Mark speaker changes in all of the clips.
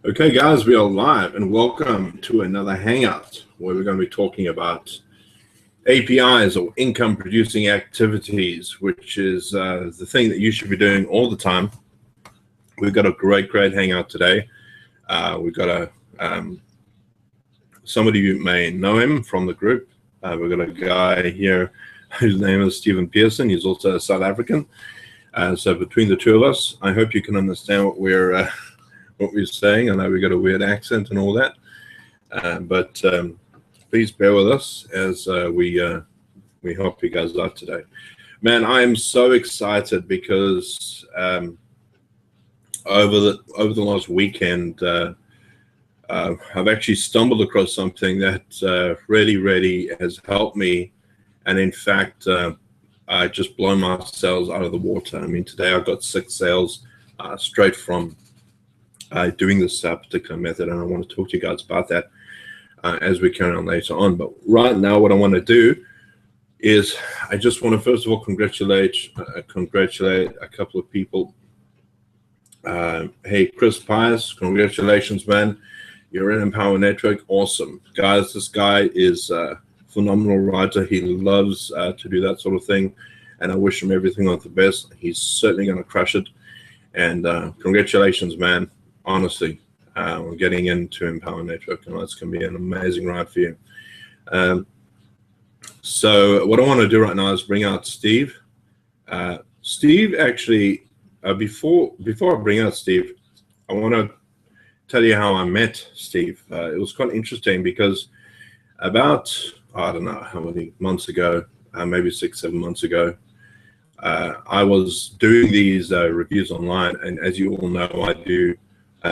Speaker 1: Okay, guys, we are live and welcome to another Hangout where we're going to be talking about APIs or income producing activities, which is the thing that you should be doing all the time. We've got a great Hangout today. We've got somebody you may know him from the group. We've got a guy here whose name is Stephen Pearson. He's also a South African. So between the two of us, I hope you can understand what we're saying. I know we got a weird accent and all that, but please bear with us as we help you guys out today. Man, I am so excited because over the last weekend, I've actually stumbled across something that really has helped me, and in fact, I just blown my sales out of the water. I mean, today I got 6 sales straight from doing this particular method, and I want to talk to you guys about that as we carry on later on. But right now, what I want to do is I just want to first of all congratulate a couple of people. Hey, Chris Pius, congratulations, man! You're in Empower Network, awesome, guys. This guy is a phenomenal writer. He loves to do that sort of thing, and I wish him everything of the best. He's certainly going to crush it, and congratulations, man. Honestly, we're getting into Empower Network, and it's going to be an amazing ride for you. So what I want to do right now is bring out Steve. Steve, actually, before I bring out Steve, I want to tell you how I met Steve. It was quite interesting because about, I don't know how many months ago, maybe 6-7 months ago, I was doing these reviews online, and as you all know, I do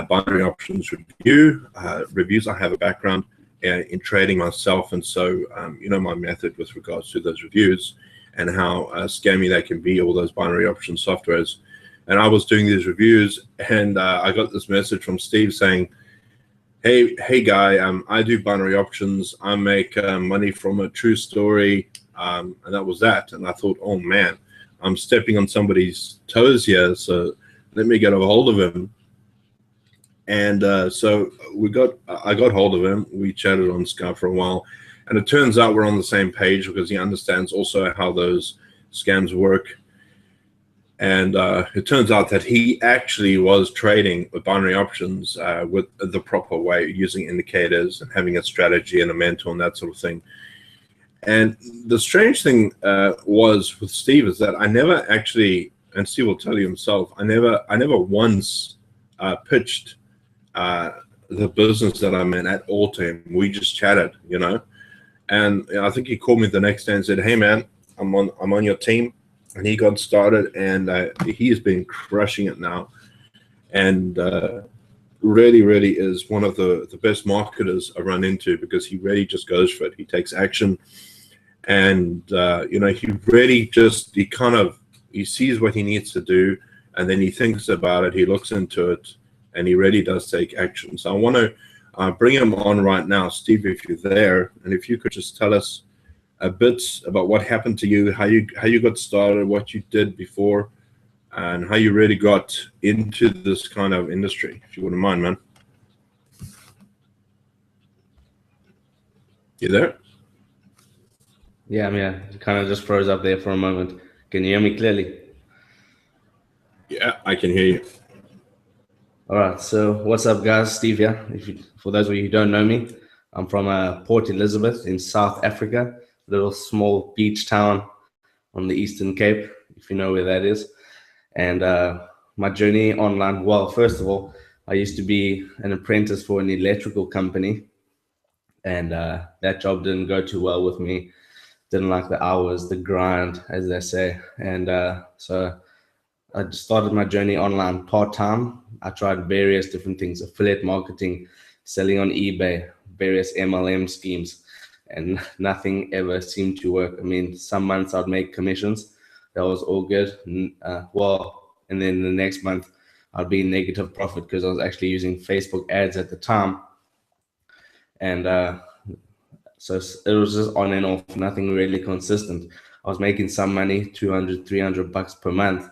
Speaker 1: binary options reviews. I have a background in trading myself, and so you know my method with regards to those reviews and how scammy they can be, all those binary option softwares. And I was doing these reviews, and I got this message from Steve saying, hey guy, I do binary options. I make money from a true story, and that was that. And I thought, oh man, I'm stepping on somebody's toes here, so let me get a hold of him. And so I got hold of him. We chatted on Skype for a while, and it turns out we're on the same page because he understands also how those scams work. And it turns out that he actually was trading with binary options with the proper way, using indicators and having a strategy and a mentor and that sort of thing. And the strange thing was with Steve is that I never actually, and Steve will tell you himself, I never once pitched the business that I'm in at all to him. We just chatted, you know. And I think he called me the next day and said, "Hey man, I'm on your team." And he got started, and he has been crushing it now, and really is one of the best marketers I run into, because he really just goes for it. He takes action, and you know, he sees what he needs to do, and then he thinks about it, he looks into it, and he really does take action. So I want to bring him on right now. Steve, if you're there, and if you could just tell us a bit about what happened to you, how you got started, what you did before, and how you really got into this kind of industry, if you wouldn't mind, man. You there?
Speaker 2: Yeah, I'm here. It kind of just froze up there for a moment. Can you hear me clearly?
Speaker 1: Yeah, I can hear you.
Speaker 2: All right. So what's up, guys? Steve here. For those of you who don't know me, I'm from Port Elizabeth in South Africa, a little small beach town on the Eastern Cape, if you know where that is. And my journey online, well, first of all, I used to be an apprentice for an electrical company, and that job didn't go too well with me. Didn't like the hours, the grind, as they say. And so I started my journey online part-time. I tried various different things: affiliate marketing, selling on eBay, various MLM schemes, and nothing ever seemed to work. I mean, some months I'd make commissions. That was all good. And then the next month I'd be in negative profit because I was actually using Facebook ads at the time. And so it was just on and off, nothing really consistent. I was making some money, $200, $300 per month,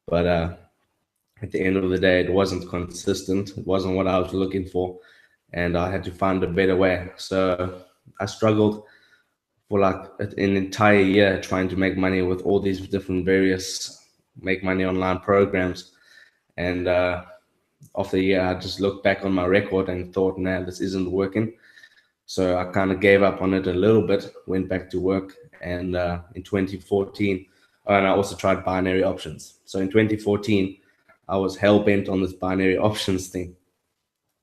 Speaker 2: but at the end of the day, it wasn't consistent. It wasn't what I was looking for, and I had to find a better way. So I struggled for like an entire year trying to make money with all these different various make money online programs. And after a year, I just looked back on my record and thought, nah, this isn't working. So I kind of gave up on it a little bit, went back to work. And in 2014, and I also tried binary options. So in 2014, I was hell-bent on this binary options thing.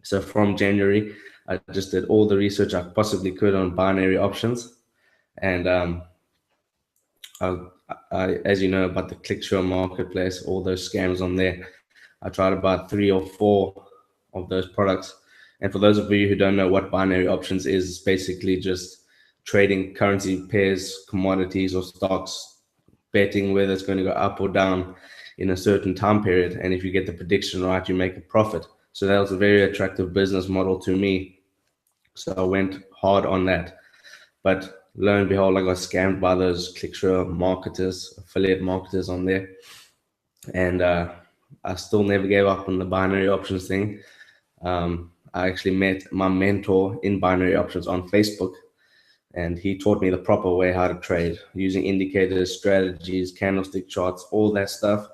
Speaker 2: So from January, I just did all the research I possibly could on binary options. And as you know about the ClickSure marketplace, all those scams on there, I tried about 3 or 4 of those products. And for those of you who don't know what binary options is, it's basically just trading currency pairs, commodities, or stocks, betting whether it's going to go up or down in a certain time period. And if you get the prediction right, you make a profit. So that was a very attractive business model to me. So I went hard on that. But lo and behold, I got scammed by those ClickSure marketers, affiliate marketers on there. And I still never gave up on the binary options thing. I actually met my mentor in binary options on Facebook, and he taught me the proper way how to trade using indicators, strategies, candlestick charts, all that stuff.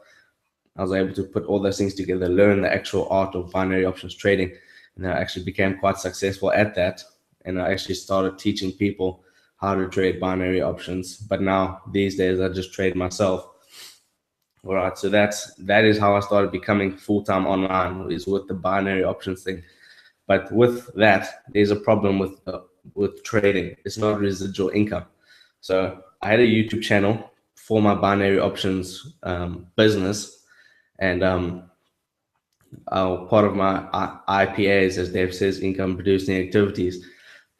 Speaker 2: I was able to put all those things together, learn the actual art of binary options trading, and I actually became quite successful at that. And I actually started teaching people how to trade binary options. But now these days I just trade myself. All right, so that is how I started becoming full-time online, is with the binary options thing. But with that, there's a problem with trading. It's not residual income. So I had a YouTube channel for my binary options business, and part of my IPAs, as Dave says, income producing activities,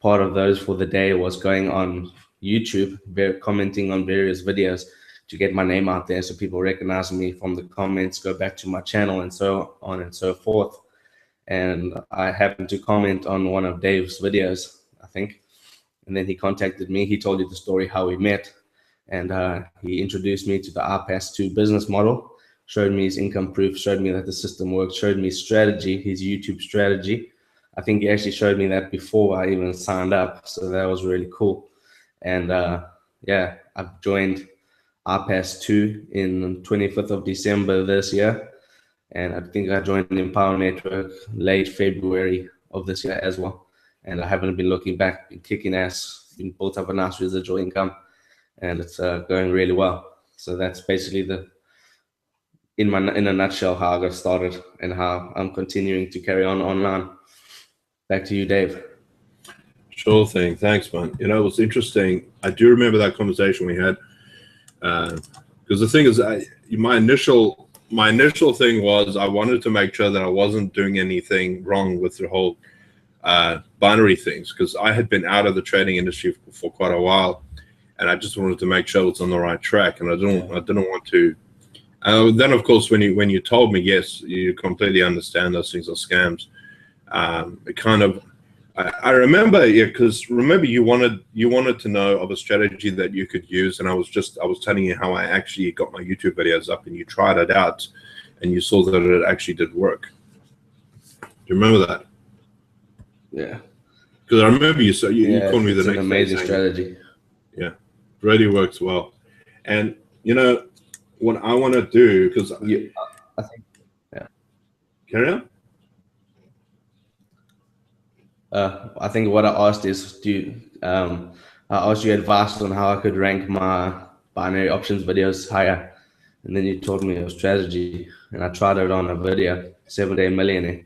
Speaker 2: part of those for the day was going on YouTube, commenting on various videos to get my name out there so people recognize me from the comments, go back to my channel, and so on and so forth. And I happened to comment on one of Dave's videos, I think, and then he contacted me. He told you the story how we met, and he introduced me to the RPAS2 business model, showed me his income proof, showed me that the system works, showed me strategy, his YouTube strategy. I think he actually showed me that before I even signed up, so that was really cool. And yeah, I've joined RPAS2 in 25th of December this year, and I think I joined the Empower Network late February of this year as well. And I haven't been looking back, been kicking ass, been built up a nice residual income, and it's going really well. So that's basically in a nutshell how I got started and how I'm continuing to carry on online. Back to you, Dave.
Speaker 1: Sure thing. Thanks, man. You know, it was interesting. I do remember that conversation we had, because the thing is, my initial thing was I wanted to make sure that I wasn't doing anything wrong with the whole binary things, because I had been out of the trading industry for quite a while, and I just wanted to make sure it's on the right track, and I didn't want to. Then, of course, when you told me, yes, you completely understand those things are scams. It kind of, I remember, yeah, because remember you wanted to know of a strategy that you could use, and I was telling you how I actually got my YouTube videos up, and you tried it out, and you saw that it actually did work. Do you remember that?
Speaker 2: Yeah.
Speaker 1: Because I remember you called me the next day. It's
Speaker 2: an amazing strategy.
Speaker 1: Yeah, really works well. And you know what I want to do, because
Speaker 2: I think, yeah.
Speaker 1: Carry on.
Speaker 2: I think what I asked is, I asked you advice on how I could rank my binary options videos higher, and then you told me a strategy, and I tried it on a video, 7-Day Millionaire,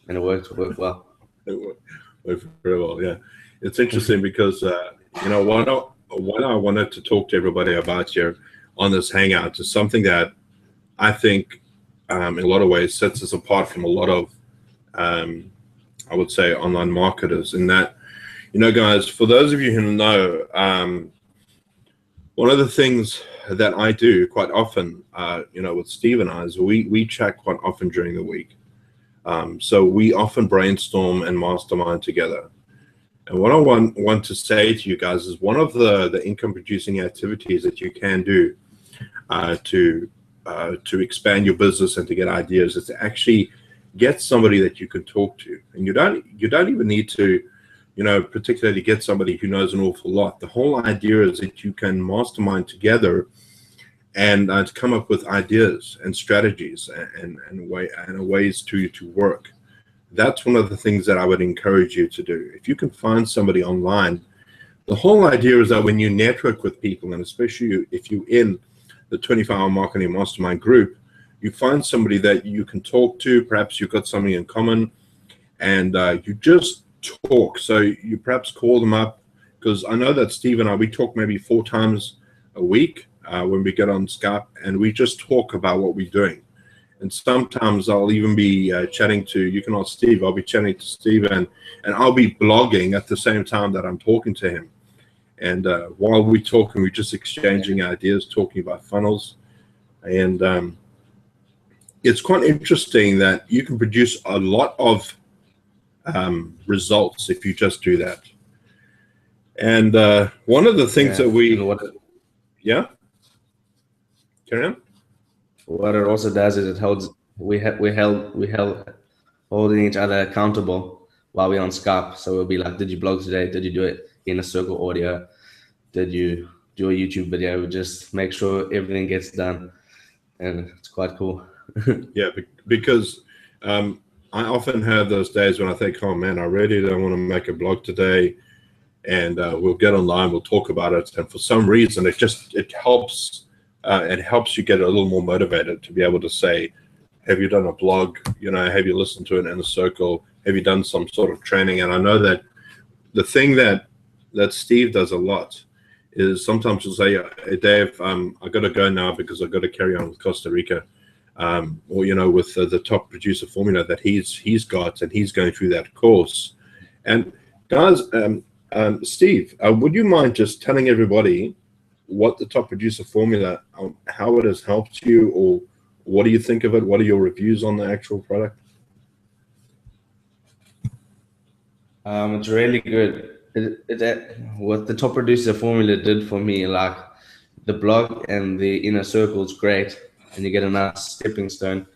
Speaker 2: and it worked well.
Speaker 1: It worked very well, yeah. It's interesting because you know, what I wanted to talk to everybody about here on this hangout is something that I think in a lot of ways sets us apart from a lot of I would say online marketers, in that, you know, guys, for those of you who know, one of the things that I do quite often, you know, with Steve and I, is we chat quite often during the week. So we often brainstorm and mastermind together. And what I want to say to you guys is one of the income producing activities that you can do to to expand your business and to get ideas is to actually get somebody that you can talk to. And you don't even need to, particularly get somebody who knows an awful lot. The whole idea is that you can mastermind together and to come up with ideas and strategies and ways to work. That's one of the things that I would encourage you to do. If you can find somebody online, the whole idea is that when you network with people, and especially if you're in the 24-hour marketing mastermind group, you find somebody that you can talk to. Perhaps you've got something in common, and you just talk. So you perhaps call them up, because I know that Steve and I, we talk maybe 4 times a week when we get on Skype, and we just talk about what we're doing. And sometimes I'll even be chatting to, you can ask Steve, I'll be chatting to Steve, and I'll be blogging at the same time that I'm talking to him. And while we're talking, we're just exchanging ideas, talking about funnels. And it's quite interesting that you can produce a lot of results if you just do that. And one of the things that we, yeah, carry on.
Speaker 2: What it also does is it holds, we held holding each other accountable while we're on Skype. So we'll be like, did you blog today? Did you do it in a circle audio? Did you do a YouTube video? We just make sure everything gets done, and it's quite cool.
Speaker 1: Yeah, because I often have those days when I think, oh man, I really don't want to make a blog today, and we'll get online, we'll talk about it, and for some reason it helps you get a little more motivated to be able to say, have you done a blog? Have you listened to it in a circle? Have you done some sort of training? And I know that the thing that Steve does a lot is sometimes he'll say, hey, Dave, I got to go now because I've got to carry on with Costa Rica, or with the top producer formula that he's got, and he's going through that course. And guys, Steve, would you mind just telling everybody what the top producer formula, how it has helped you, or what do you think of it? What are your reviews on the actual product?
Speaker 2: It's really good. What the top producer formula did for me, like the blog and the inner circle is great, and you get a nice stepping stone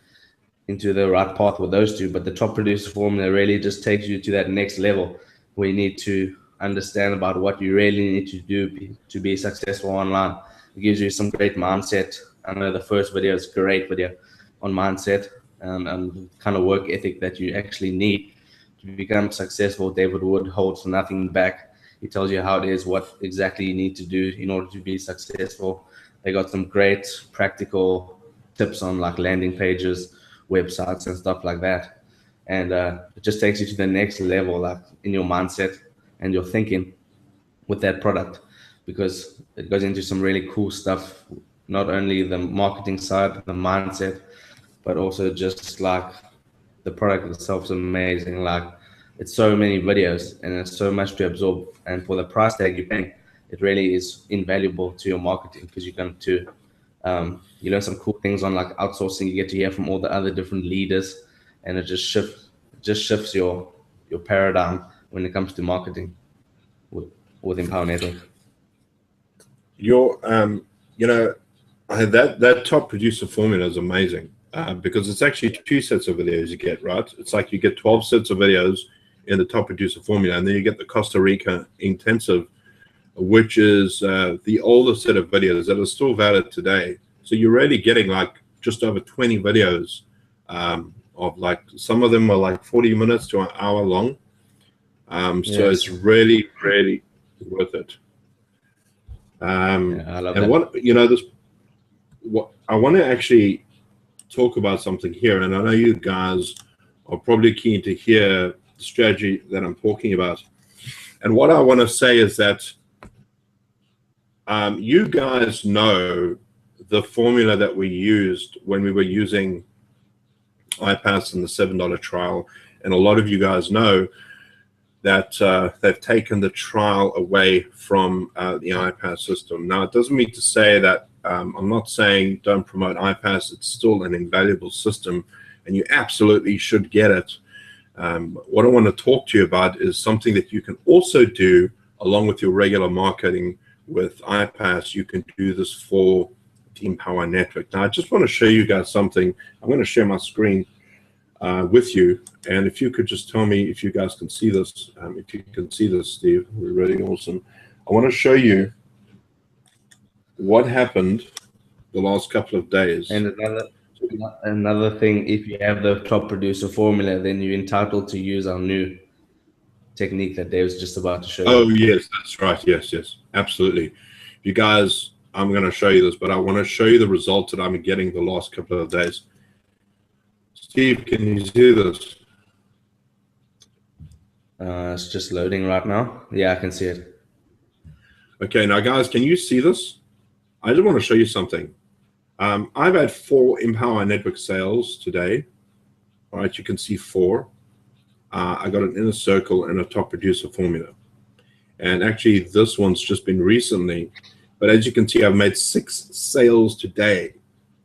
Speaker 2: into the right path with those two. But the top producer formula really just takes you to that next level where you need to understand about what you really need to do to be successful online. It gives you some great mindset. I know the first video is a great video on mindset and kind of work ethic that you actually need to become successful. David Wood holds nothing back. He tells you how it is, what exactly you need to do in order to be successful. They got some great practical tips on like landing pages, websites, and stuff like that. And it just takes you to the next level, like in your mindset and your thinking with that product, because it goes into some really cool stuff, not only the marketing side, the mindset, but also just like the product itself is amazing. Like it's so many videos and it's so much to absorb, and for the price tag you're paying, it really is invaluable to your marketing, because you're going to you learn some cool things on like outsourcing. You get to hear from all the other different leaders, and it just shifts your paradigm when it comes to marketing with Empower Network.
Speaker 1: That top producer formula is amazing. Because it's actually 2 sets of videos you get, right? It's like you get 12 sets of videos in the top producer formula, and then you get the Costa Rica intensive, which is the older set of videos that are still valid today. So you're really getting like just over 20 videos of like, some of them are like 40 minutes to an hour long. So it's really, really worth it.
Speaker 2: Yeah, I love
Speaker 1: and
Speaker 2: that.
Speaker 1: what I want to actually talk about something here, and I know you guys are probably keen to hear the strategy that I'm talking about. And what I want to say is that you guys know the formula that we used when we were using iPass and the $7 trial, and a lot of you guys know that they've taken the trial away from the iPass system. Now, it doesn't mean to say that I'm not saying don't promote iPass. It's still an invaluable system, and you absolutely should get it. What I want to talk to you about is something that you can also do along with your regular marketing with iPass. You can do this for the Empower Network. Now, I just want to show you guys something. I'm going to share my screen with you, and if you could just tell me if you guys can see this. If you can see this, Steve, we're really awesome. I want to show you what happened the last couple of days.
Speaker 2: And another thing, if you have the top producer formula, then you're entitled to use our new technique that Dave's just about to show you.
Speaker 1: Oh, yes, that's right. Yes, absolutely. You guys, I'm going to show you this, but I want to show you the results that I'm getting the last couple of days. Steve, can you see this?
Speaker 2: It's just loading right now. Yeah, I can see it.
Speaker 1: Okay, now guys, can you see this? I just want to show you something. I've had 4 Empower Network sales today. All right, you can see 4. I got an inner circle and a top producer formula. And actually, this one's just been recently. But as you can see, I've made 6 sales today.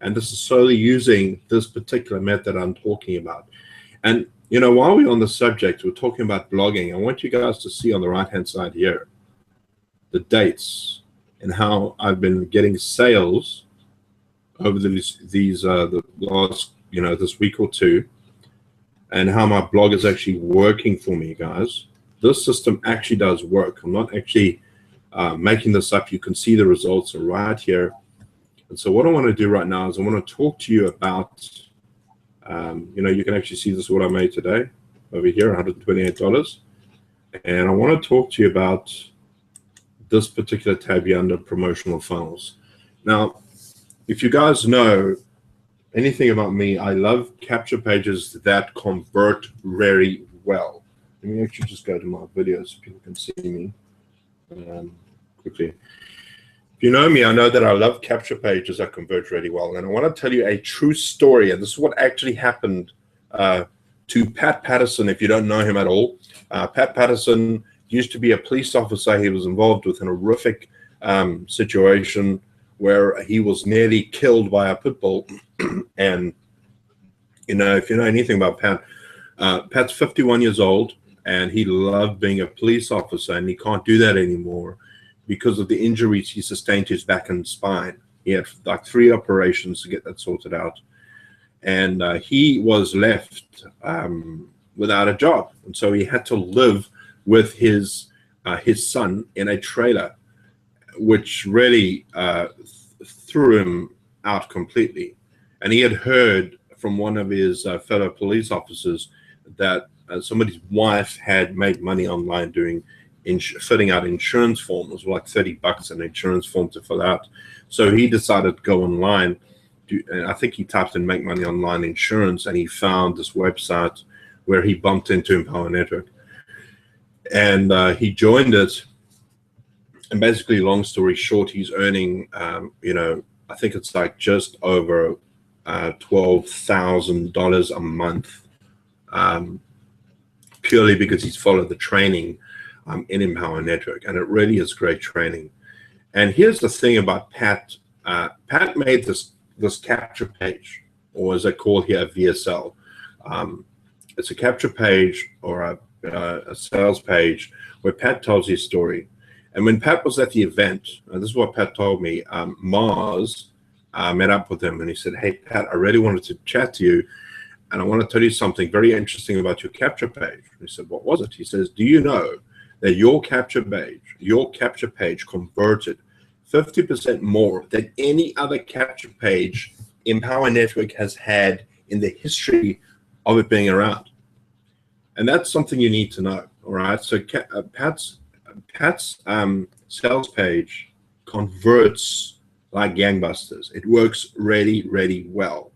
Speaker 1: And this is solely using this particular method I'm talking about. And, you know, while we're on the subject, we're talking about blogging. I want you guys to see on the right-hand side here the dates and how I've been getting sales over the last, you know, this week or two, and how my blog is actually working for me, guys. This system actually does work. I'm not actually making this up. You can see the results are right here. And so what I want to do right now is I want to talk to you about, you know, you can actually see this is what I made today over here, $128. And I want to talk to you about this particular tab here under promotional funnels. Now, if you guys know anything about me, I love capture pages that convert very well. Let me actually just go to my videos so people can see me quickly. If you know me, I know that I love capture pages that convert really well. And I want to tell you a true story. And this is what actually happened to Pat Patterson, if you don't know him at all. Pat Patterson used to be a police officer. He was involved with an horrific situation where he was nearly killed by a pit bull. And, you know, if you know anything about Pat, Pat's 51 years old, and he loved being a police officer, and he can't do that anymore because of the injuries he sustained to his back and spine. He had like 3 operations to get that sorted out. And he was left without a job. And so he had to live with his son in a trailer, which really threw him out completely. And he had heard from one of his fellow police officers that somebody's wife had made money online doing filling out insurance forms. It was like $30 an insurance form to fill out. So he decided to go online. And I think he typed in "make money online insurance," and he found this website where he bumped into Empower Network. And he joined it. And basically, long story short, he's earning, you know, I think it's like just over $12,000 a month, purely because he's followed the training in Empower Network. And it really is great training. And here's the thing about Pat. Pat made this capture page, or as I call here, a VSL. It's a capture page or a sales page where Pat tells his story. And when Pat was at the event, this is what Pat told me, Mars met up with him and he said, "Hey, Pat, I really wanted to chat to you, and I want to tell you something very interesting about your capture page." He said, "What was it?" He says, "Do you know that your capture page converted 50% more than any other capture page Empower Network has had in the history of it being around?" And that's something you need to know. All right. So Pat's sales page converts like gangbusters. It works really, really well.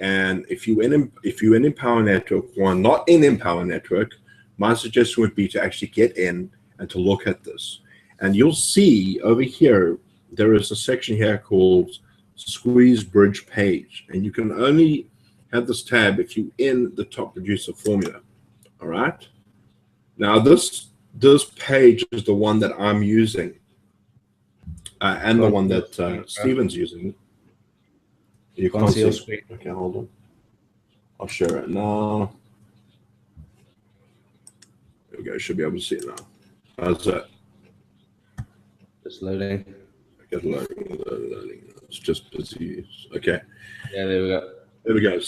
Speaker 1: And if you're in Empower Network or not in Empower Network, my suggestion would be to actually get in and to look at this. And you'll see over here, there is a section here called Squeeze Bridge Page. And you can only have this tab if you're in the top producer formula. All right. Now this page is the one that I'm using, and the one that Steven's using. You can't see your screen. Okay, hold on. I'll share it now. There we go. Should be able to see it now. How's that?
Speaker 2: Just loading.
Speaker 1: Okay, loading. It's just busy. Okay.
Speaker 2: Yeah, there we go.
Speaker 1: There we go.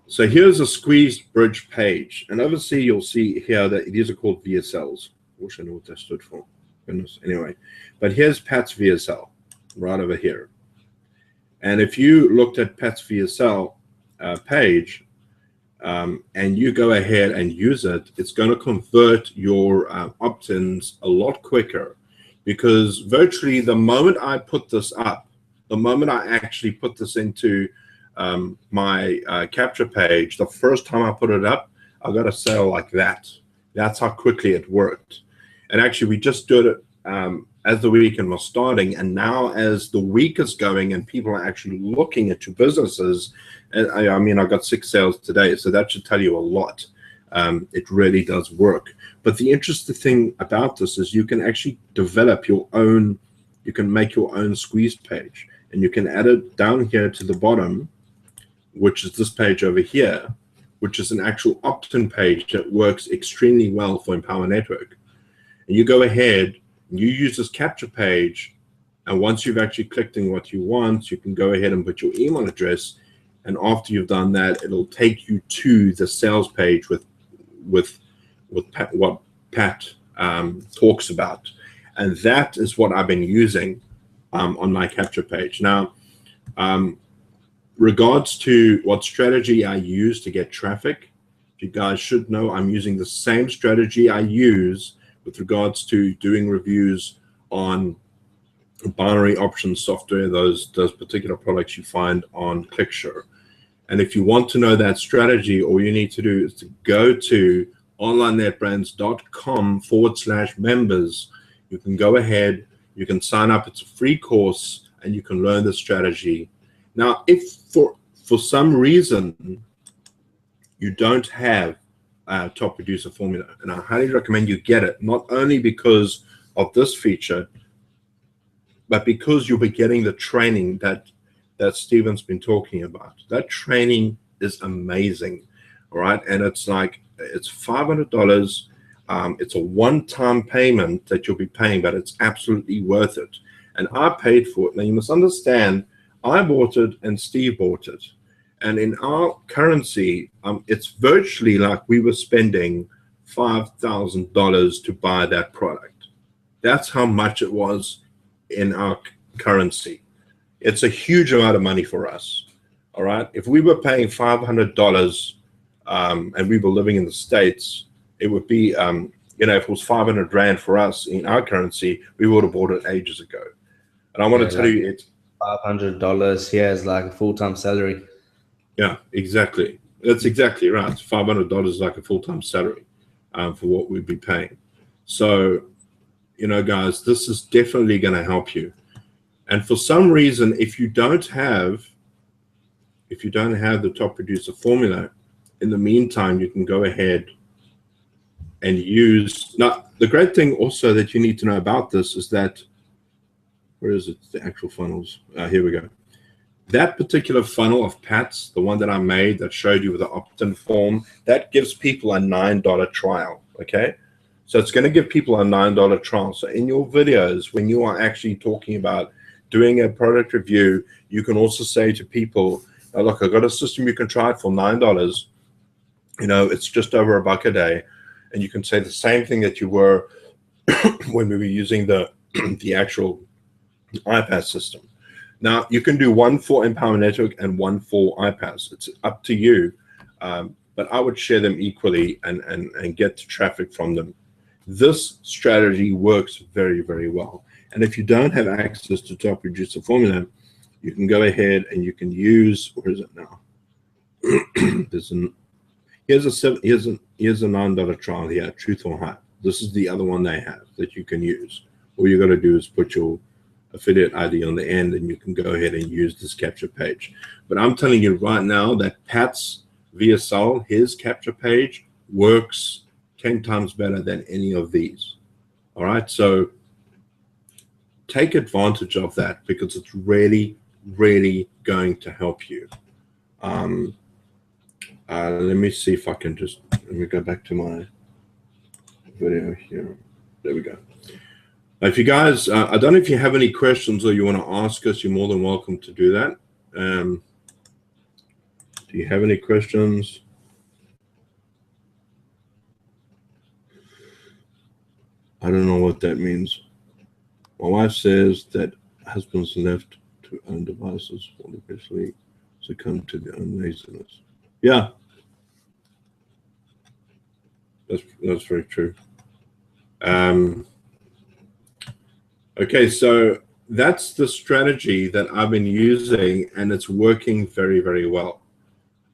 Speaker 1: So here's a squeezed bridge page. And obviously you'll see here that these are called VSLs. I wish I knew what that stood for. Goodness. Anyway, but here's Pat's VSL right over here. And if you looked at Pat's VSL page and you go ahead and use it, it's going to convert your opt-ins a lot quicker, because virtually the moment I put this up, the moment I actually put this into my capture page, the first time I put it up, I got a sale like that. That's how quickly it worked. And actually, we just did it as the weekend was starting, and now as the week is going and people are actually looking into businesses, and I mean, I got 6 sales today, so that should tell you a lot. It really does work. But the interesting thing about this is you can actually develop your own, you can make your own squeeze page, and you can add it down here to the bottom, which is this page over here, which is an actual opt-in page that works extremely well for Empower Network. And you go ahead, you use this capture page, and once you've actually clicked in what you want, you can go ahead and put your email address, and after you've done that, it'll take you to the sales page with Pat, what Pat talks about. And that is what I've been using on my capture page. Now, regards to what strategy I use to get traffic, you guys should know I'm using the same strategy I use with regards to doing reviews on binary options software, those particular products you find on ClickSure. And if you want to know that strategy, all you need to do is to go to onlinenetbrands.com/members. You can go ahead, you can sign up. It's a free course, and you can learn the strategy. Now, if for some reason you don't have a top producer formula, and I highly recommend you get it, not only because of this feature, but because you'll be getting the training that Stephen's been talking about. That training is amazing, all right? And it's like, it's $500. It's a one-time payment that you'll be paying, but it's absolutely worth it. And I paid for it. Now, you must understand, I bought it and Steve bought it. And in our currency, it's virtually like we were spending $5,000 to buy that product. That's how much it was in our currency. It's a huge amount of money for us, all right? If we were paying $500 and we were living in the States, it would be, you know, if it was 500 Rand for us in our currency, we would have bought it ages ago. And I want to tell you, it's
Speaker 2: $500 here is like a full-time salary.
Speaker 1: Yeah, exactly. That's exactly right. $500 is like a full-time salary for what we'd be paying. So, you know, guys, this is definitely going to help you. And for some reason, if you don't have the top producer formula, in the meantime, you can go ahead and use. Now, the great thing also that you need to know about this is that, where is it? The actual funnels. Here we go. That particular funnel of Pat's, the one that I made that showed you with the opt-in form, that gives people a $9 trial, okay? So it's going to give people a $9 trial. So in your videos, when you are actually talking about doing a product review, you can also say to people, oh, look, I've got a system you can try it for $9. You know, it's just over $1 a day. And you can say the same thing that you were when we were using the actual iPass system. Now, you can do one for Empower Network and one for iPass. It's up to you, but I would share them equally and get the traffic from them. This strategy works very, very well. And if you don't have access to Top Producer Formula, you can go ahead and you can use, where is it now? Here's a $9 trial here, Truth or Hype. This is the other one they have that you can use. All you got to do is put your affiliate ID on the end, and you can go ahead and use this capture page. But I'm telling you right now that Pat's VSL, his capture page, works 10 times better than any of these. All right, so take advantage of that because it's really, really going to help you. Let me see if I can just, let me go back to my video here. There we go. If you guys, I don't know if you have any questions or you want to ask us, you're more than welcome to do that. Do you have any questions? I don't know what that means. My wife says that husbands left to own devices will eventually succumb to their own laziness. Yeah, that's very true. Okay, so that's the strategy that I've been using, and it's working very, very well.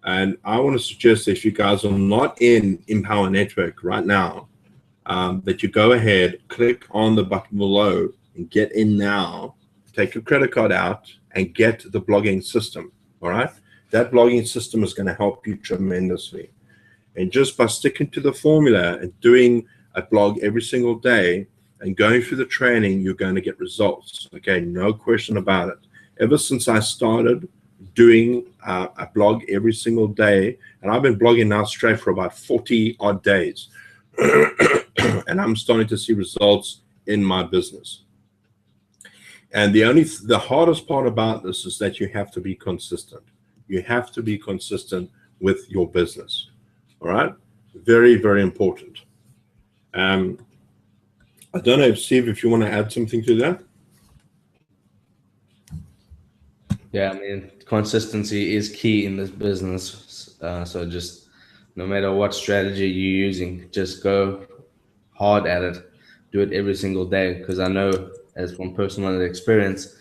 Speaker 1: And I want to suggest if you guys are not in Empower Network right now, that you go ahead, click on the button below, and get in now. Take your credit card out and get the blogging system. All right, that blogging system is going to help you tremendously. And just by sticking to the formula and doing a blog every single day and going through the training, you're going to get results. Okay, no question about it. Ever since I started doing a blog every single day, and I've been blogging now straight for about 40 odd days, and I'm starting to see results in my business. And the hardest part about this is that you have to be consistent. You have to be consistent with your business. All right, very, very important. I don't know, Steve, if you want to add something to that.
Speaker 2: Yeah, I mean, consistency is key in this business. So just no matter what strategy you're using, just go hard at it. Do it every single day. Because I know, as from personal experience,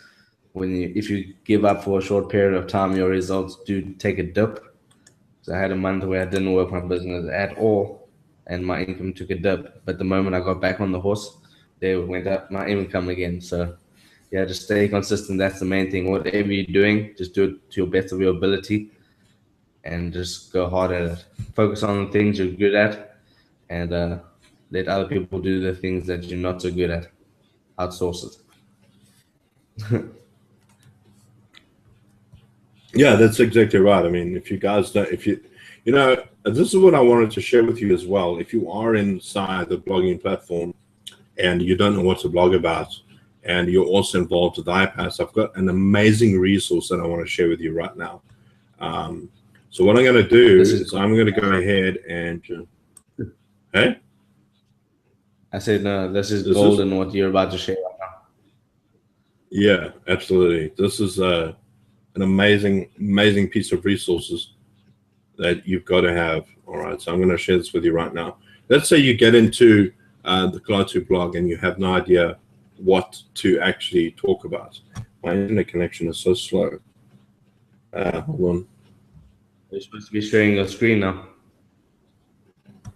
Speaker 2: if you give up for a short period of time, your results do take a dip. So I had a month where I didn't work my business at all, and my income took a dip. But the moment I got back on the horse, they went up my income again. So yeah, just stay consistent. That's the main thing. Whatever you're doing, just do it to your best of your ability, and just go hard at it. Focus on the things you're good at, and let other people do the things that you're not so good at. Outsource it.
Speaker 1: Yeah, that's exactly right. I mean, if you guys don't, you know, this is what I wanted to share with you as well. If you are inside the blogging platform and you don't know what to blog about, and you're also involved with iPass, I've got an amazing resource that I want to share with you right now. So what I'm going to do is I'm going to go ahead and, hey?
Speaker 2: I said, no, this is golden what you're about to share right now.
Speaker 1: Yeah, absolutely. This is an amazing piece of resources that you've got to have. All right, so I'm going to share this with you right now. Let's say you get into the Klaatu blog and you have no idea what to actually talk about. My internet connection is so slow. Hold on.
Speaker 2: You're supposed to be sharing your screen now.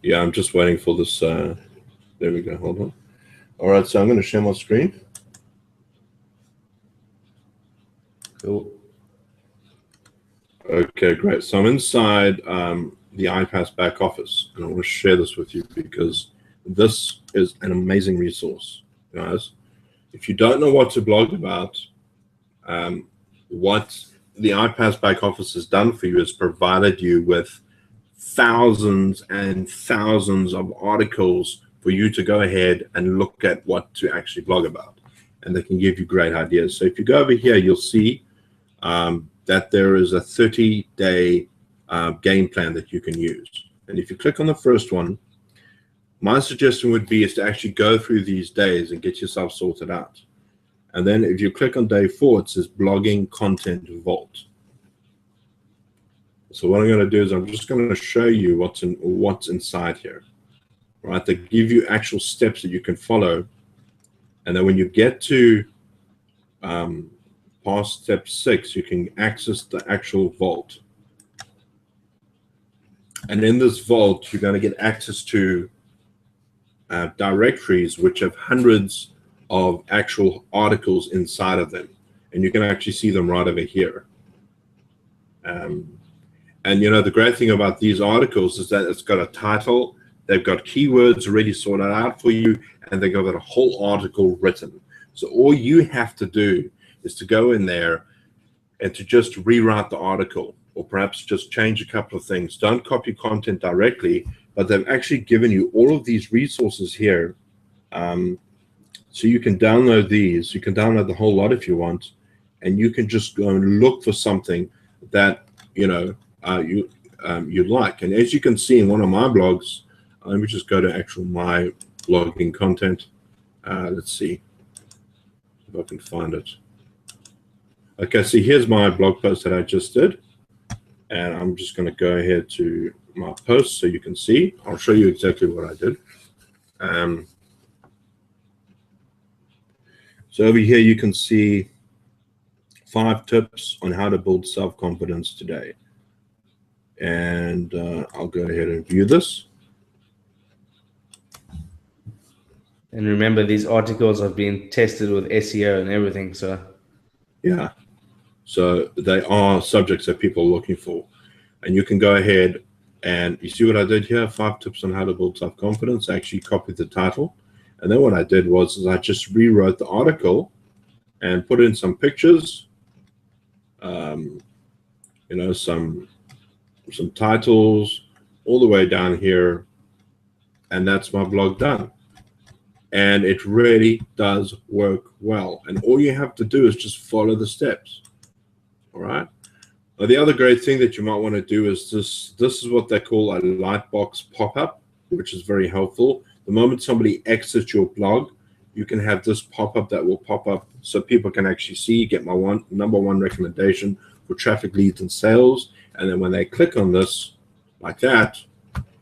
Speaker 1: Yeah, I'm just waiting for this. There we go. Hold on. All right, so I'm going to share my screen.
Speaker 2: Cool.
Speaker 1: Okay, great. So I'm inside the iPass back office, and I want to share this with you because this is an amazing resource, guys. If you don't know what to blog about, what the iPass back office has done for you is provided you with thousands and thousands of articles for you to go ahead and look at what to actually blog about, and they can give you great ideas. So if you go over here, you'll see that there is a 30-day game plan that you can use. And if you click on the first one, my suggestion would be is to actually go through these days and get yourself sorted out. And then if you click on day 4, it says blogging content vault. So what I'm going to do is I'm just going to show you what's inside here, right? They give you actual steps that you can follow. And then when you get to past step 6, you can access the actual vault. And in this vault, you're going to get access to directories which have hundreds of actual articles inside of them, and you can actually see them right over here. And you know, the great thing about these articles is that it's got a title, they've got keywords already sorted out for you, and they've got a whole article written. So all you have to do is to go in there and to just rewrite the article, or perhaps just change a couple of things. Don't copy content directly, but they've actually given you all of these resources here. So you can download these. You can download the whole lot if you want, and you can just go and look for something that you'd like. And as you can see in one of my blogs, let me just go to actual my blogging content. Let's see if I can find it. Okay, so here's my blog post that I just did, and I'm just going to go ahead to my post so you can see. I'll show you exactly what I did. So over here you can see 5 tips on how to build self-confidence today. And I'll go ahead and view this.
Speaker 2: And remember, these articles have been tested with SEO and everything. So
Speaker 1: yeah, so they are subjects that people are looking for. And you can go ahead and you see what I did here, 5 tips on how to build self-confidence. I actually copied the title. And then what I did was I just rewrote the article and put in some pictures, some titles all the way down here, and that's my blog done. And it really does work well. And all you have to do is just follow the steps. All right. Now, the other great thing that you might want to do is this is what they call a Lightbox pop-up, which is very helpful. The moment somebody exits your blog, you can have this pop-up that will pop up so people can actually see, get my number one recommendation for traffic, leads, and sales. And then when they click on this like that,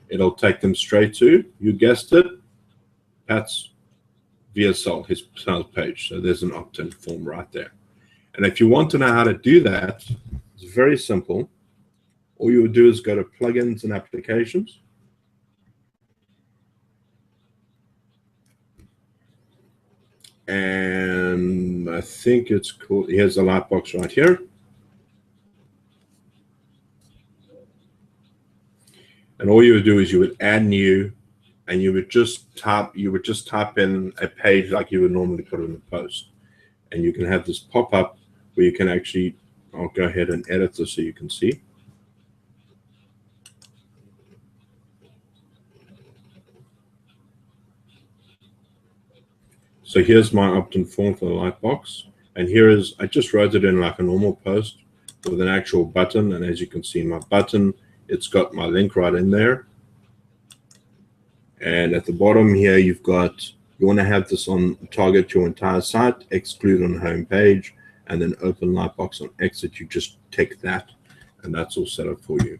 Speaker 1: it'll take them straight to, you guessed it, Pat's VSL, his sales page. So there's an opt-in form right there. And if you want to know how to do that, it's very simple. All you would do is go to plugins and applications. And I think it's cool. Here's the Lightbox right here. And all you would do is you would add new, and you would just type in a page like you would normally put in a post. And you can have this pop up where you can actually, I'll go ahead and edit this so you can see. So here's my opt-in form for the Lightbox. And here is, I just wrote it in like a normal post with an actual button. And as you can see, my button, it's got my link right in there. And at the bottom here, you want to have this on target your entire site, exclude on home page, and then open Lightbox on exit. You just tick that, and that's all set up for you.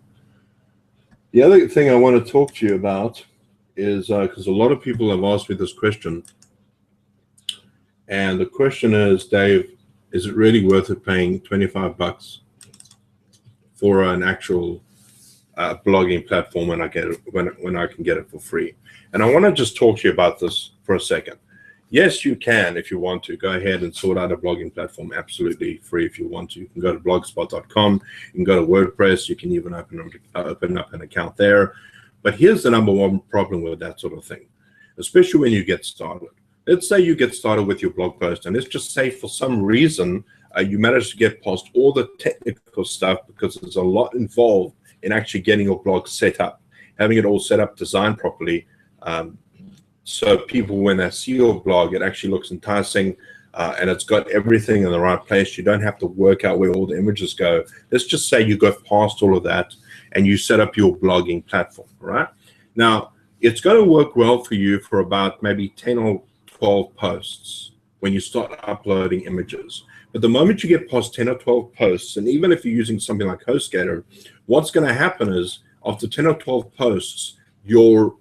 Speaker 1: The other thing I want to talk to you about is, because a lot of people have asked me this question, and the question is, Dave, is it really worth it paying $25 for an actual blogging platform when I get it, when I can get it for free? And I want to just talk to you about this for a second. Yes, you can, if you want to, go ahead and sort out a blogging platform absolutely free if you want to. You can go to blogspot.com, you can go to WordPress, you can even open up an account there. But here's the number one problem with that sort of thing, especially when you get started. Let's say you get started with your blog post, and let's just say for some reason you manage to get past all the technical stuff, because there's a lot involved in actually getting your blog set up, having it all set up, designed properly, so people, when they see your blog, it actually looks enticing, and it's got everything in the right place. You don't have to work out where all the images go. Let's just say you go past all of that and you set up your blogging platform, right? Now, it's going to work well for you for about maybe 10 or 12 posts when you start uploading images. But the moment you get past 10 or 12 posts, and even if you're using something like HostGator, what's going to happen is after 10 or 12 posts, your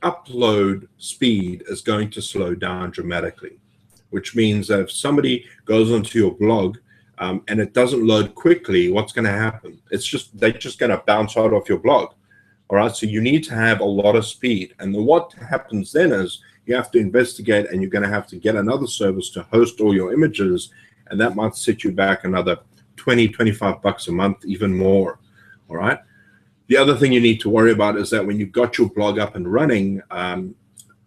Speaker 1: upload speed is going to slow down dramatically, which means that if somebody goes onto your blog and it doesn't load quickly, what's going to happen? They're just going to bounce right off your blog. All right, so you need to have a lot of speed. And what happens then is you have to investigate, and you're going to have to get another service to host all your images, and that might set you back another $20, $25 a month, even more. All right. The other thing you need to worry about is that when you've got your blog up and running, and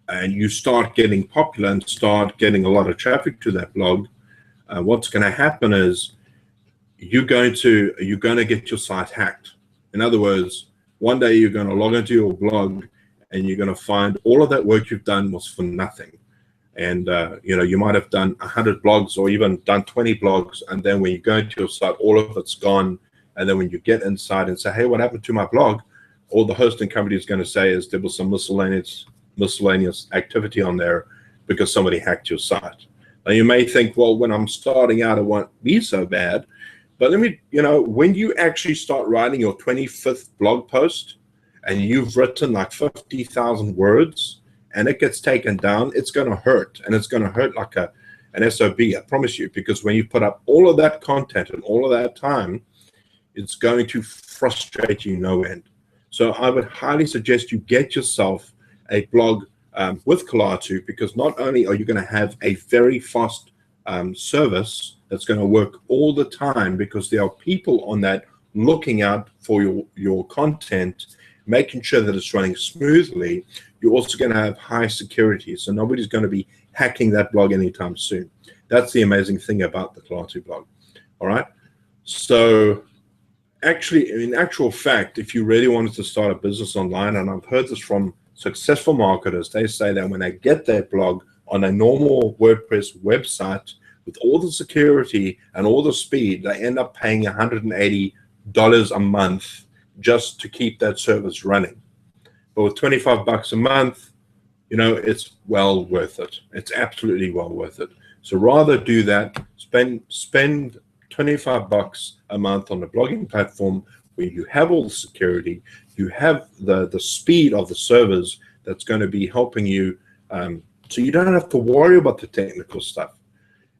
Speaker 1: you start getting popular and start getting a lot of traffic to that blog, what's going to happen is you're going to get your site hacked. In other words, one day you're going to log into your blog and you're going to find all of that work you've done was for nothing. And you might have done 100 blogs or even done 20 blogs, and then when you go into your site, all of it's gone. And then when you get inside and say, hey, what happened to my blog? All the hosting company is going to say is there was some miscellaneous activity on there because somebody hacked your site. Now you may think, well, when I'm starting out, it won't be so bad. But let me, when you actually start writing your 25th blog post and you've written like 50,000 words, and it gets taken down, it's going to hurt. And it's going to hurt like an SOB, I promise you, because when you put up all of that content and all of that time, it's going to frustrate you no end. So I would highly suggest you get yourself a blog with Colatu, because not only are you going to have a very fast service that's going to work all the time, because there are people on that looking out for your content, making sure that it's running smoothly. You're also going to have high security, so nobody's going to be hacking that blog anytime soon. That's the amazing thing about the Colatu blog. All right. So actually, in actual fact, if you really wanted to start a business online, and I've heard this from successful marketers, they say that when they get their blog on a normal WordPress website with all the security and all the speed, they end up paying $180 a month just to keep that service running. But with $25 a month, it's well worth it. It's absolutely well worth it. So rather do that. Spend $25 a month on the blogging platform where you have all the security, you have the speed of the servers that's going to be helping you, so you don't have to worry about the technical stuff.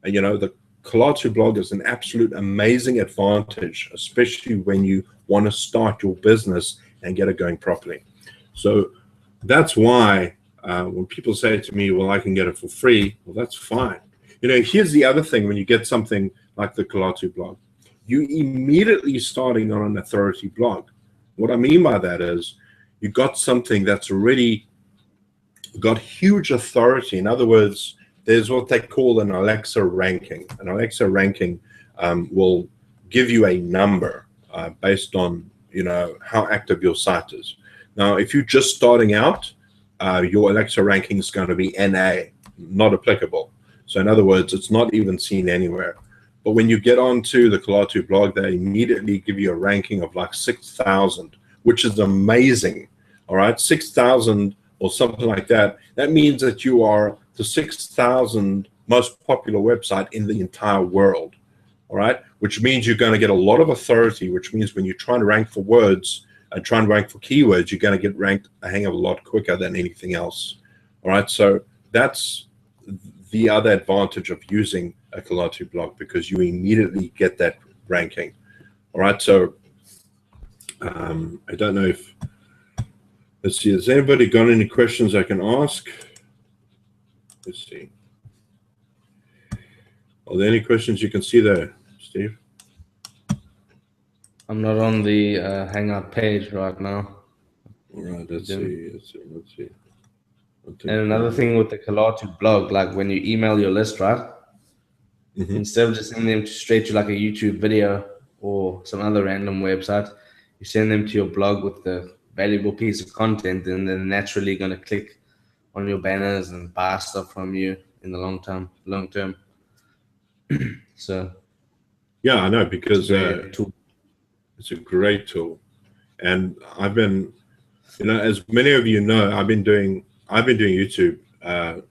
Speaker 1: And the Colatu blog is an absolute amazing advantage, especially when you want to start your business and get it going properly. So that's why when people say to me, well, I can get it for free, well, that's fine. Here's the other thing: when you get something like the Colatu blog, you immediately starting on an authority blog. What I mean by that is you got something that's already got huge authority. In other words, there's what they call an Alexa ranking. An Alexa ranking will give you a number based on how active your site is. Now, if you're just starting out, your Alexa ranking is going to be NA, not applicable. So in other words, it's not even seen anywhere. But when you get onto the Colatu blog, they immediately give you a ranking of like 6,000, which is amazing. All right, 6,000 or something like that. That means that you are the 6,000 most popular website in the entire world. All right, which means you're going to get a lot of authority, which means when you're trying to rank for words and try and rank for keywords, you're going to get ranked a hang of a lot quicker than anything else. All right, so that's the other advantage of using a Colatu blog, because you immediately get that ranking. All right, so I don't know if, let's see, has anybody got any questions I can ask? Let's see. Are there any questions you can see there, Steve?
Speaker 2: I'm not on the Hangout page right now.
Speaker 1: All right, let's see.
Speaker 2: And another thing with the Colatu blog, like when you email your list, right? Mm-hmm. Instead of just sending them straight to like a YouTube video or some other random website, you send them to your blog with the valuable piece of content, and they're naturally going to click on your banners and buy stuff from you in the long term. So
Speaker 1: yeah, I know, because it's a great tool. And I've been, as many of you know, I've been doing YouTube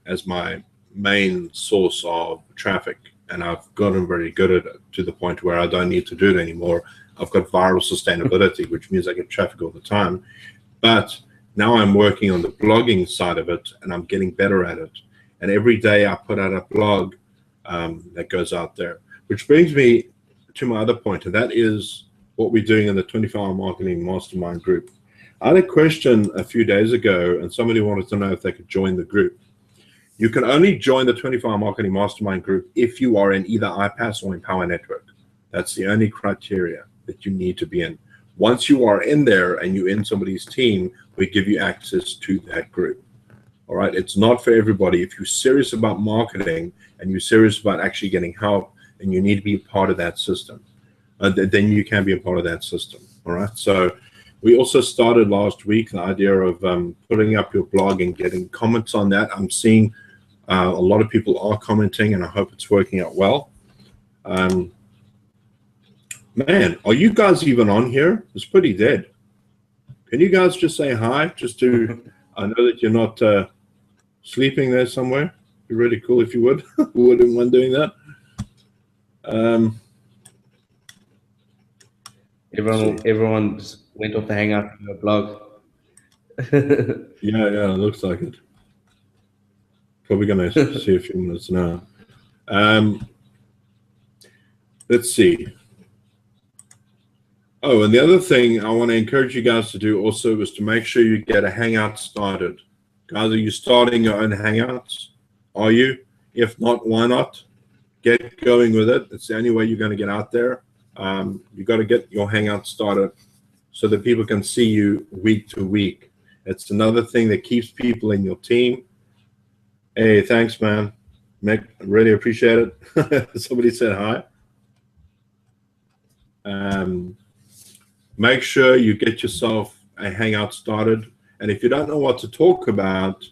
Speaker 1: as my main source of traffic, and I've gotten very good at it to the point where I don't need to do it anymore. I've got viral sustainability, which means I get traffic all the time. But now I'm working on the blogging side of it, and I'm getting better at it. And every day I put out a blog that goes out there, which brings me to my other point, and that is what we're doing in the 24-Hour Marketing Mastermind group. I had a question a few days ago, and somebody wanted to know if they could join the group. You can only join the 24-Hour Marketing Mastermind group if you are in either iPaaS or Empower Network. That's the only criteria that you need to be in. Once you are in there and you're in somebody's team, we give you access to that group. All right, it's not for everybody. If you're serious about marketing and you're serious about actually getting help, and you need to be part of that system, then you can be a part of that system. All right, so we also started last week the idea of putting up your blog and getting comments on that. I'm seeing A lot of people are commenting, and I hope it's working out well. Man, are you guys even on here? It's pretty dead. Can you guys just say hi? Just to, I know that you're not sleeping there somewhere. It'd be really cool if you would. Wouldn't mind doing that.
Speaker 2: Everyone just went off the hangout from the blog.
Speaker 1: Yeah, it looks like it. Probably gonna see a few minutes now. Let's see. Oh, and the other thing I want to encourage you guys to do also is to make sure you get a hangout started. Guys, are you starting your own hangouts? Are you? If not, why not? Get going with it. It's the only way you're going to get out there. You got to get your hangout started so that people can see you week to week. It's another thing that keeps people in your team. Hey, thanks, man. Mick, I really appreciate it. Somebody said hi. Make sure you get yourself a hangout started. And if you don't know what to talk about,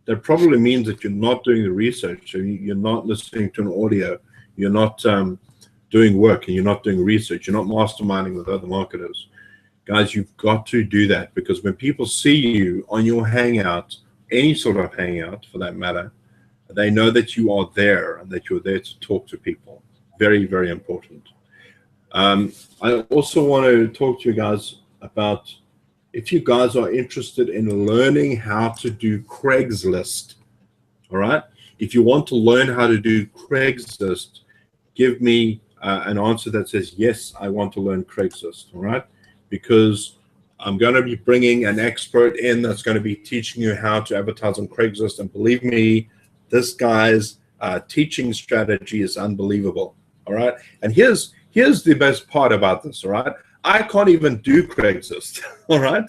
Speaker 1: that probably means that you're not doing the research. So you're not listening to an audio. You're not doing work, and you're not doing research. You're not masterminding with other marketers. Guys, you've got to do that, because when people see you on your hangout, any sort of hangout for that matter, they know that you are there and that you're there to talk to people. Very, very important. I also want to talk to you guys about, if you guys are interested in learning how to do Craigslist, all right? If you want to learn how to do Craigslist, give me an answer that says, yes, I want to learn Craigslist, all right? Because I'm going to be bringing an expert in that's going to be teaching you how to advertise on Craigslist. And believe me, this guy's teaching strategy is unbelievable, all right? And here's the best part about this, all right? I can't even do Craigslist, all right?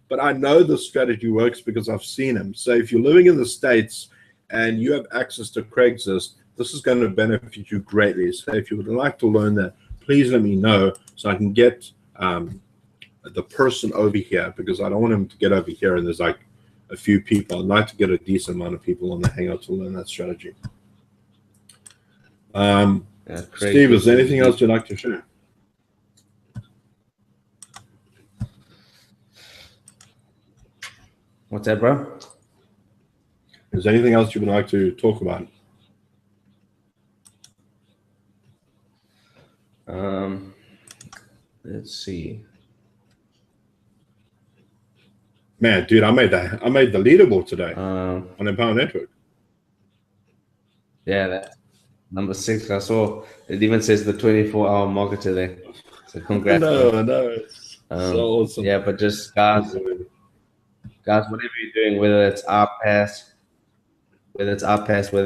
Speaker 1: But I know the strategy works because I've seen him. So if you're living in the States and you have access to Craigslist, this is going to benefit you greatly. So if you would like to learn that, please let me know so I can get the person over here, because I don't want him to get over here and there's like a few people. I'd like to get a decent amount of people on the Hangout to learn that strategy. Steve, is there anything else you'd like to share?
Speaker 2: What's that, bro?
Speaker 1: Is there anything else you would like to talk about?
Speaker 2: Let's see.
Speaker 1: Man, dude, I made the leaderboard today on Empower Network.
Speaker 2: Yeah, that's number 6. I saw it even says the 24-hour marketer there. So congrats.
Speaker 1: No, it's so awesome.
Speaker 2: Yeah, but just guys, whatever you're doing, whether it's RPass, whether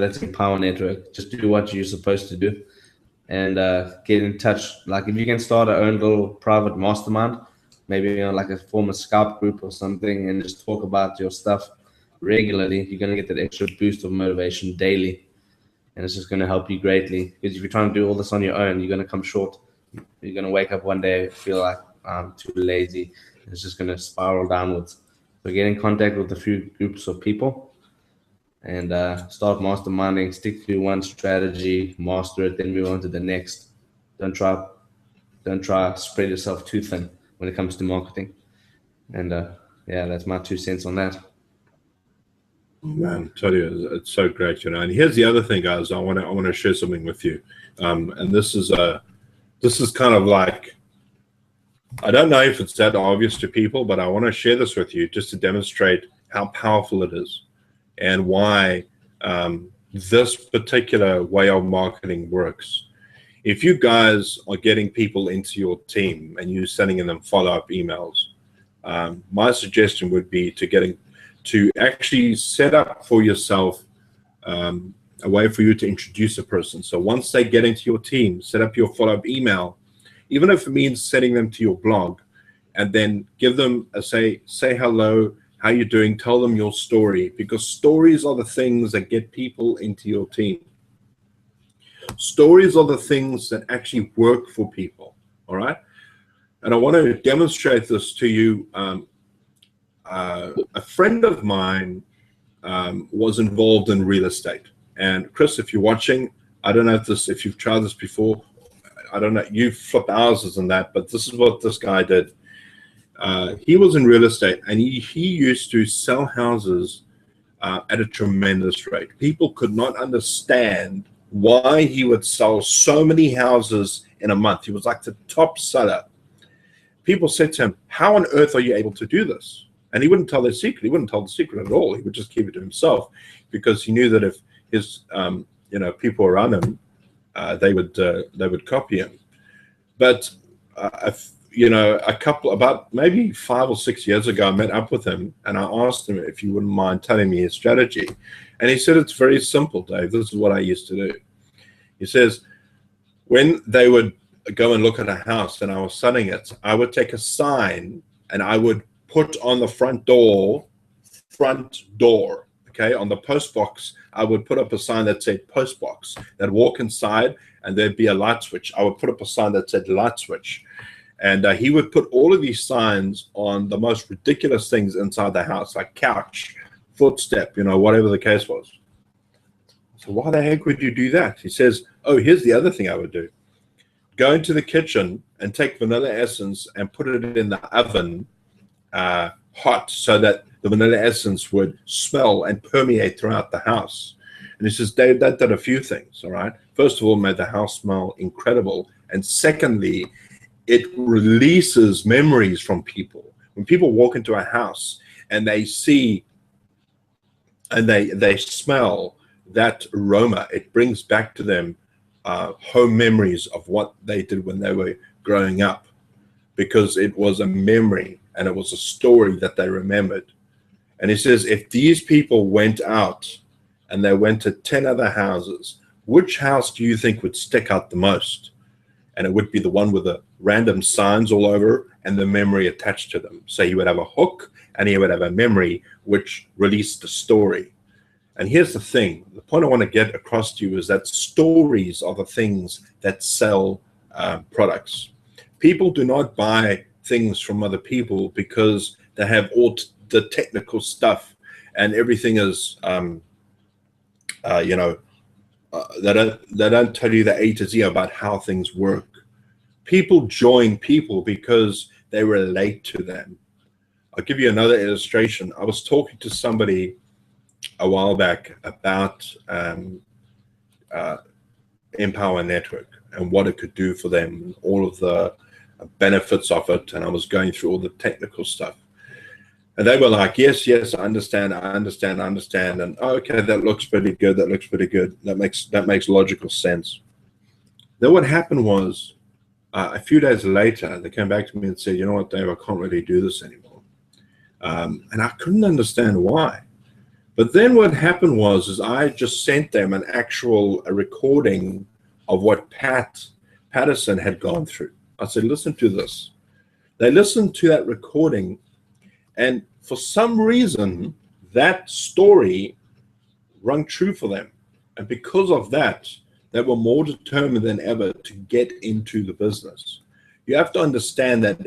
Speaker 2: it's Empower Network, just do what you're supposed to do, and get in touch. Like if you can start our own little private mastermind, maybe like a form of Scout group or something, and just talk about your stuff regularly, you're gonna get that extra boost of motivation daily, and it's just gonna help you greatly. Because if you're trying to do all this on your own, you're gonna come short. You're gonna wake up one day feel like I'm too lazy. It's just gonna spiral downwards. So get in contact with a few groups of people and start masterminding. Stick to one strategy, master it, then move on to the next. Don't try spread yourself too thin when it comes to marketing. And yeah, that's my 2 cents on that.
Speaker 1: Man, I tell you, it's so great, you know. And here's the other thing, guys. I want to share something with you, and this is kind of like, I don't know if it's that obvious to people, but I want to share this with you just to demonstrate how powerful it is and why this particular way of marketing works. If you guys are getting people into your team and you're sending them follow-up emails, my suggestion would be to actually set up for yourself a way for you to introduce a person. So once they get into your team, set up your follow-up email, even if it means sending them to your blog, and then give them a say hello, how you doing, tell them your story, because stories are the things that get people into your team. Stories are the things that actually work for people, all right? And I want to demonstrate this to you. A friend of mine was involved in real estate, And Chris, if you're watching, I don't know if you've tried this before. I don't know. You flip houses and that, but this is what this guy did. He was in real estate, and he used to sell houses at a tremendous rate. People could not understand why he would sell so many houses in a month. He was like the top seller. People said to him, "How on earth are you able to do this?" And he wouldn't tell their secret. He wouldn't tell the secret at all. He would just keep it to himself, because he knew that if his people around him, they would copy him. But about maybe 5 or 6 years ago, I met up with him and I asked him if he wouldn't mind telling me his strategy. And he said, "It's very simple, Dave. This is what I used to do." He says, when they would go and look at a house and I was selling it, I would take a sign and I would put on the front door, okay, on the post box. I would put up a sign that said post box. They'd walk inside and there'd be a light switch. I would put up a sign that said light switch. And he would put all of these signs on the most ridiculous things inside the house, like couch, footstep, whatever the case was. So why the heck would you do that? He says, "Oh, here's the other thing I would do. Go into the kitchen and take vanilla essence and put it in the oven hot, so that the vanilla essence would smell and permeate throughout the house." And he says, "Dave, that did a few things, all right? First of all, made the house smell incredible. And secondly, it releases memories from people. When people walk into a house and they see and they smell that aroma, it brings back to them home memories of what they did when they were growing up, because it was a memory and it was a story that they remembered." And he says, if these people went out and they went to 10 other houses, which house do you think would stick out the most? And it would be the one with the random signs all over and the memory attached to them. So he would have a hook and he would have a memory which released the story. And here's the thing. The point I want to get across to you is that stories are the things that sell products. People do not buy things from other people because they have all the technical stuff and everything is, they don't tell you the A to Z about how things work. People join people because they relate to them. I'll give you another illustration. I was talking to somebody a while back about Empower Network and what it could do for them, and all of the benefits of it. And I was going through all the technical stuff. And they were like, yes, I understand. And oh, okay, that looks pretty good. That makes logical sense. Then what happened was, a few days later, they came back to me and said, "You know what, Dave, I can't really do this anymore." And I couldn't understand why. But then what happened was I just sent them a recording of what Pat Patterson had gone through. I said, "Listen to this." They listened to that recording, and for some reason, that story rung true for them. And because of that, they were more determined than ever to get into the business. You have to understand that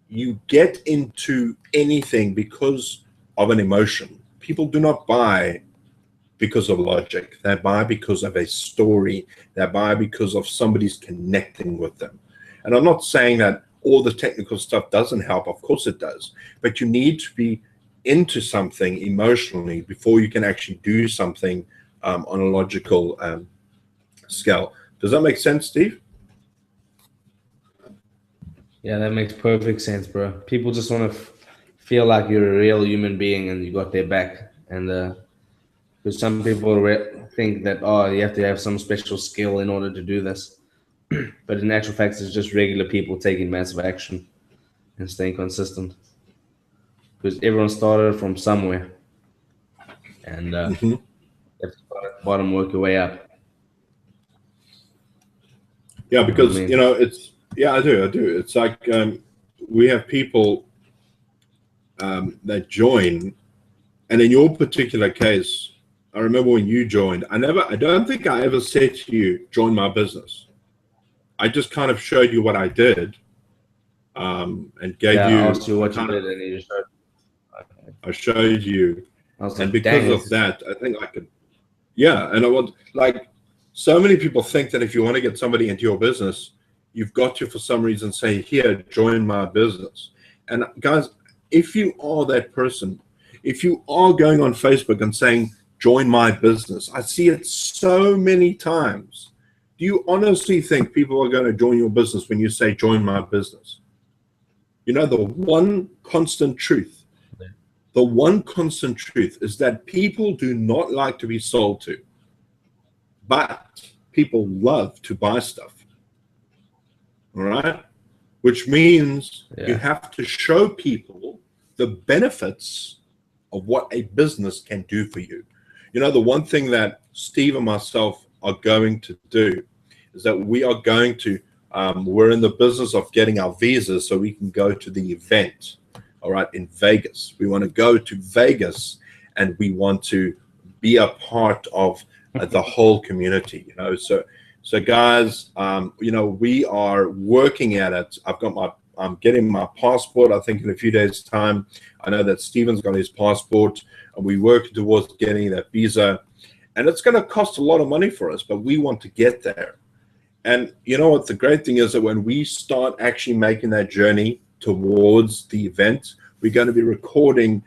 Speaker 1: you get into anything because of an emotion. People do not buy because of logic. They buy because of a story. They buy because of somebody's connecting with them. And I'm not saying that all the technical stuff doesn't help. Of course it does. But you need to be into something emotionally before you can actually do something on a logical scale. Does that make sense, Steve?
Speaker 2: Yeah, that makes perfect sense, bro. People just want to feel like you're a real human being and you got their back. And because some people think that, oh, you have to have some special skill in order to do this. But in actual fact, it's just regular people taking massive action and staying consistent. Because everyone started from somewhere. And you have to start at the bottom, work your way up.
Speaker 1: Yeah, because, I do. It's like we have people that join, and in your particular case, I remember when you joined, I don't think I ever said to you, join my business. I just kind of showed you what I did and gave you.
Speaker 2: I asked you what you did, and you showed.
Speaker 1: I showed you. And because of that, I think I could. Yeah, and I want, like, so many people think that if you want to get somebody into your business, you've got to, for some reason, say, here, join my business. And guys, if you are that person, if you are going on Facebook and saying, join my business, I see it so many times. Do you honestly think people are going to join your business when you say, join my business? You know, the one constant truth is that people do not like to be sold to, but people love to buy stuff. All right? Which means you have to show people the benefits of what a business can do for you. You know, the one thing that Steve and myself are going to do is that we are going to, we're in the business of getting our visas so we can go to the event, all right, in Vegas. We want to go to Vegas and we want to be a part of the whole community, you know. So guys, you know, we are working at it. I'm getting my passport, I think in a few days' time. I know that Steven's got his passport, and we're working towards getting that visa. And it's going to cost a lot of money for us, but we want to get there. And you know what? The great thing is that when we start actually making that journey towards the event, we're going to be recording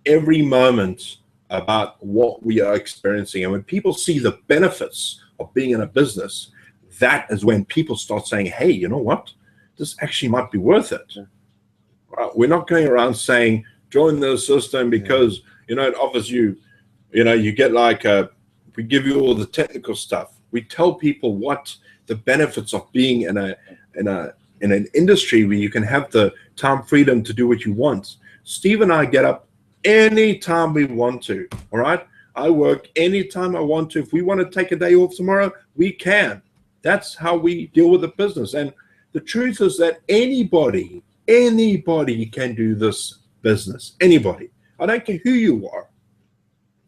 Speaker 1: every moment about what we are experiencing. And when people see the benefits of being in a business, that is when people start saying, hey, you know what? This actually might be worth it. Right? We're not going around saying, join the system because, you know, it offers you, you know, you get like we give you all the technical stuff. We tell people what the benefits of being in an industry where you can have the time freedom to do what you want. Steve and I get up anytime we want to, all right? I work anytime I want to. If we want to take a day off tomorrow, we can. That's how we deal with the business. And the truth is that anybody can do this business. Anybody. I don't care who you are.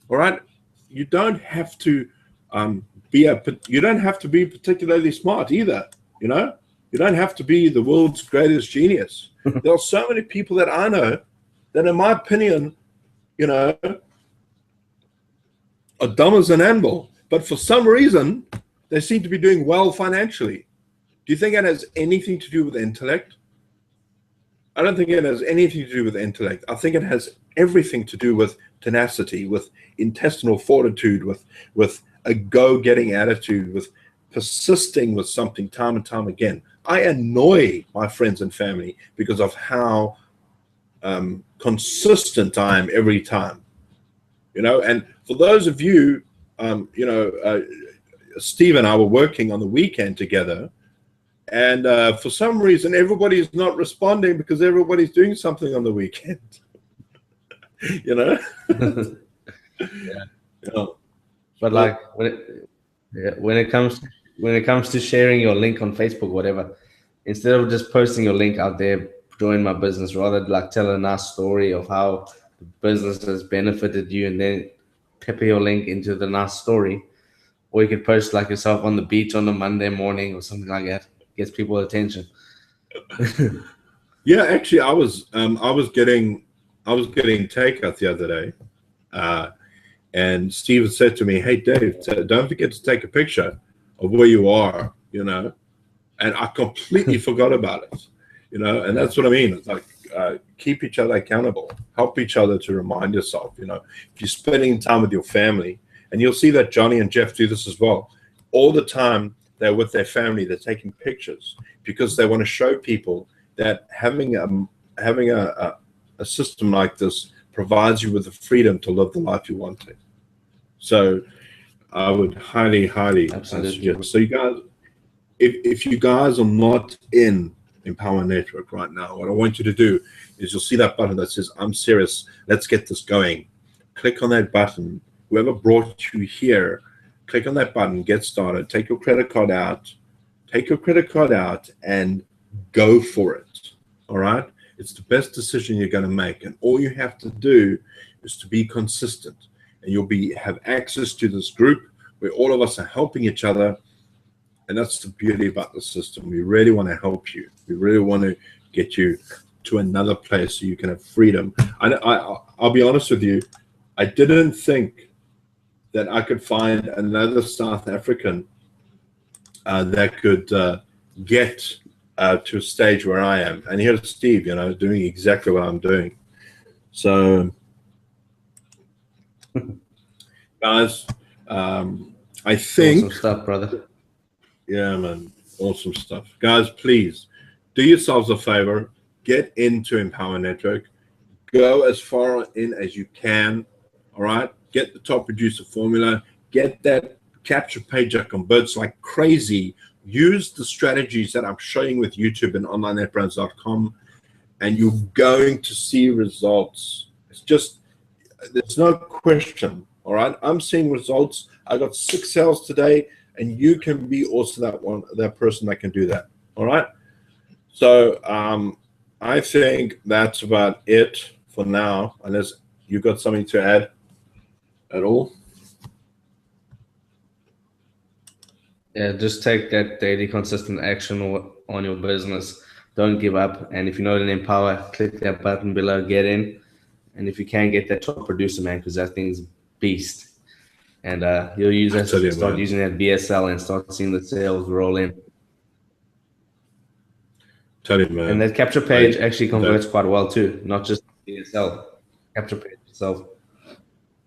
Speaker 1: All right? You don't have to you don't have to be particularly smart either, you know? You don't have to be the world's greatest genius. There are so many people that I know that, in my opinion, you know, are dumb as an anvil, but for some reason, they seem to be doing well financially. Do you think it has anything to do with intellect? I don't think it has anything to do with intellect. I think it has everything to do with tenacity, with intestinal fortitude, with a go-getting attitude, with persisting with something time and time again. I annoy my friends and family because of how consistent I am every time. You know, and for those of you, you know, Steve and I were working on the weekend together, and for some reason, everybody's not responding because everybody's doing something on the weekend. You know?
Speaker 2: Yeah. You know? But like when it comes to sharing your link on Facebook, whatever, instead of just posting your link out there, join my business, rather like tell a nice story of how the business has benefited you, and then pepper your link into the nice story. Or you could post like yourself on the beach on a Monday morning or something like that. Gets people attention.
Speaker 1: Yeah, actually, I was getting takeout the other day, and Steve said to me, "Hey, Dave, don't forget to take a picture of where you are." You know, and I completely forgot about it. You know, and that's what I mean. It's like keep each other accountable, help each other to remind yourself. You know, if you're spending time with your family, and you'll see that Johnny and Jeff do this as well, all the time. They're with their family. They're taking pictures because they want to show people that having a system like this provides you with the freedom to live the life you want to. So I would highly suggest. So you guys, if you guys are not in Empower Network right now, what I want you to do is you'll see that button that says, I'm serious, let's get this going. Click on that button. Whoever brought you here, click on that button, get started, take your credit card out, and go for it, all right? It's the best decision you're going to make, and all you have to do is to be consistent, and you'll have access to this group where all of us are helping each other, and that's the beauty about the system. We really want to help you. We really want to get you to another place so you can have freedom. I'll be honest with you, I didn't think that I could find another South African that could get to a stage where I am. And here's Steve, you know, doing exactly what I'm doing. So, guys, I think
Speaker 2: Awesome stuff, brother.
Speaker 1: Yeah, man. Awesome stuff. Guys, please do yourselves a favor. Get into Empower Network. Go as far in as you can. All right? Get the top producer formula. Get that capture page that converts like crazy. Use the strategies that I'm showing with YouTube and onlinenetbrands.com, and you're going to see results. It's just, there's no question. All right? I'm seeing results. I got 6 sales today. And you can be also that person that can do that. All right. So I think that's about it for now, unless you got something to add at all.
Speaker 2: Yeah, just take that daily consistent action on your business. Don't give up. And if you're not in Empower, click that button below, get in. And if you can, get that top producer, man, because that thing's beast. And you'll use that, start using that BSL and start seeing the sales roll in.
Speaker 1: Tell you, man.
Speaker 2: And that capture page actually converts quite well too, not just BSL, capture page itself.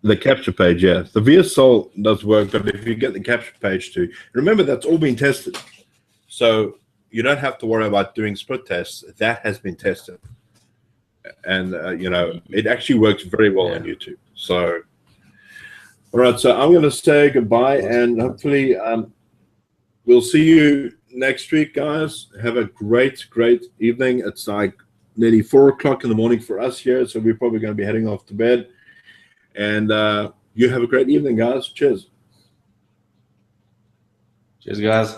Speaker 1: The capture page, yeah. The VSL does work, but if you get the capture page too, remember that's all been tested. So you don't have to worry about doing split tests. That has been tested. And, you know, it actually works very well on YouTube. So, all right, so I'm going to say goodbye, and hopefully we'll see you next week, guys. Have a great, great evening. It's like nearly 4 o'clock in the morning for us here, so we're probably going to be heading off to bed. And you have a great evening, guys. Cheers.
Speaker 2: Cheers, guys.